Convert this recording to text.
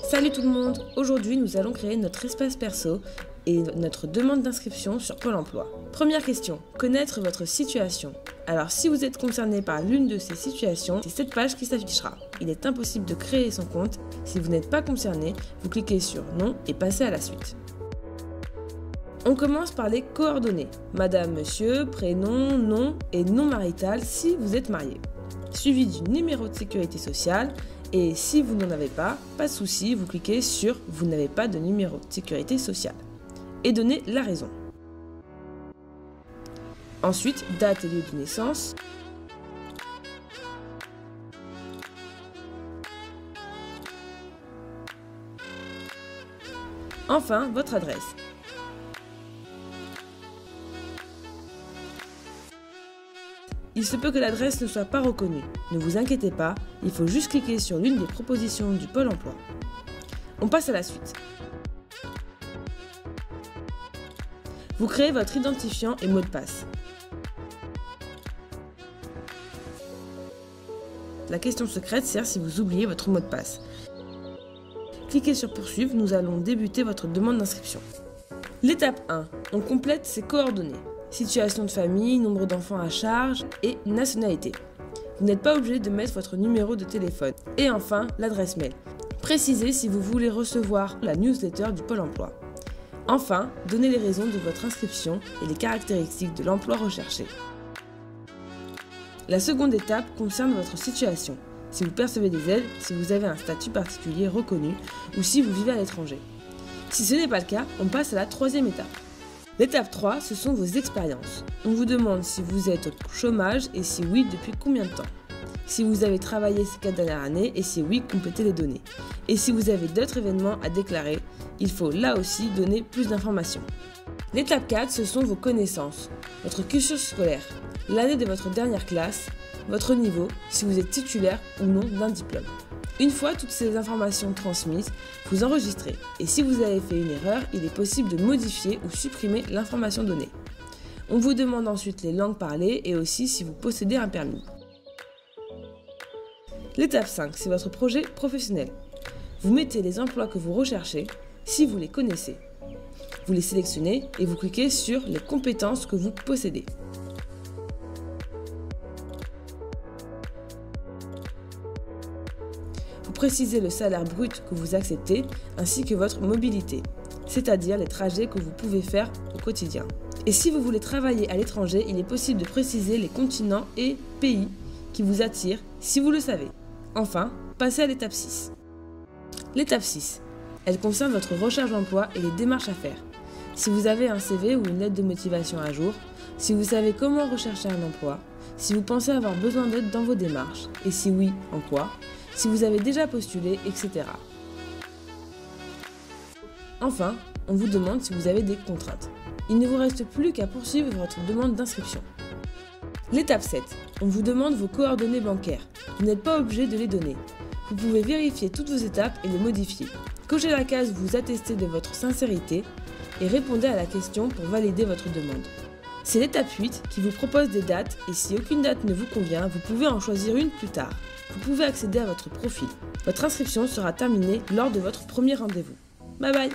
Salut tout le monde! Aujourd'hui, nous allons créer notre espace perso et notre demande d'inscription sur Pôle emploi. Première question, connaître votre situation. Alors si vous êtes concerné par l'une de ces situations, c'est cette page qui s'affichera. Il est impossible de créer son compte. Si vous n'êtes pas concerné, vous cliquez sur non et passez à la suite. On commence par les coordonnées. Madame, monsieur, prénom, nom et nom marital si vous êtes marié. Suivi du numéro de sécurité sociale. Et si vous n'en avez pas de souci, vous cliquez sur « Vous n'avez pas de numéro de sécurité sociale » et donnez la raison. Ensuite, date et lieu de naissance. Enfin, votre adresse. Il se peut que l'adresse ne soit pas reconnue. Ne vous inquiétez pas, il faut juste cliquer sur l'une des propositions du Pôle emploi. On passe à la suite. Vous créez votre identifiant et mot de passe. La question secrète sert si vous oubliez votre mot de passe. Cliquez sur Poursuivre, nous allons débuter votre demande d'inscription. L'étape 1, on complète ses coordonnées. Situation de famille, nombre d'enfants à charge et nationalité. Vous n'êtes pas obligé de mettre votre numéro de téléphone. Et enfin, l'adresse mail. Précisez si vous voulez recevoir la newsletter du Pôle emploi. Enfin, donnez les raisons de votre inscription et les caractéristiques de l'emploi recherché. La seconde étape concerne votre situation. Si vous percevez des aides, si vous avez un statut particulier reconnu ou si vous vivez à l'étranger. Si ce n'est pas le cas, on passe à la troisième étape. L'étape 3, ce sont vos expériences. On vous demande si vous êtes au chômage et si oui, depuis combien de temps. Si vous avez travaillé ces 4 dernières années et si oui, complétez les données. Et si vous avez d'autres événements à déclarer, il faut là aussi donner plus d'informations. L'étape 4, ce sont vos connaissances. Votre cursus scolaire, l'année de votre dernière classe, votre niveau, si vous êtes titulaire ou non d'un diplôme. Une fois toutes ces informations transmises, vous enregistrez et si vous avez fait une erreur, il est possible de modifier ou supprimer l'information donnée. On vous demande ensuite les langues parlées et aussi si vous possédez un permis. L'étape 5, c'est votre projet professionnel. Vous mettez les emplois que vous recherchez, si vous les connaissez. Vous les sélectionnez et vous cliquez sur les compétences que vous possédez. Vous précisez le salaire brut que vous acceptez ainsi que votre mobilité, c'est-à-dire les trajets que vous pouvez faire au quotidien. Et si vous voulez travailler à l'étranger, il est possible de préciser les continents et pays qui vous attirent si vous le savez. Enfin, passez à l'étape 6. L'étape 6, elle concerne votre recherche d'emploi et les démarches à faire. Si vous avez un CV ou une lettre de motivation à jour, si vous savez comment rechercher un emploi, si vous pensez avoir besoin d'aide dans vos démarches, et si oui, en quoi, si vous avez déjà postulé, etc. Enfin, on vous demande si vous avez des contraintes. Il ne vous reste plus qu'à poursuivre votre demande d'inscription. L'étape 7. On vous demande vos coordonnées bancaires. Vous n'êtes pas obligé de les donner. Vous pouvez vérifier toutes vos étapes et les modifier. Cochez la case où vous attestez de votre sincérité et répondez à la question pour valider votre demande. C'est l'étape 8 qui vous propose des dates et si aucune date ne vous convient, vous pouvez en choisir une plus tard. Vous pouvez accéder à votre profil. Votre inscription sera terminée lors de votre premier rendez-vous. Bye bye!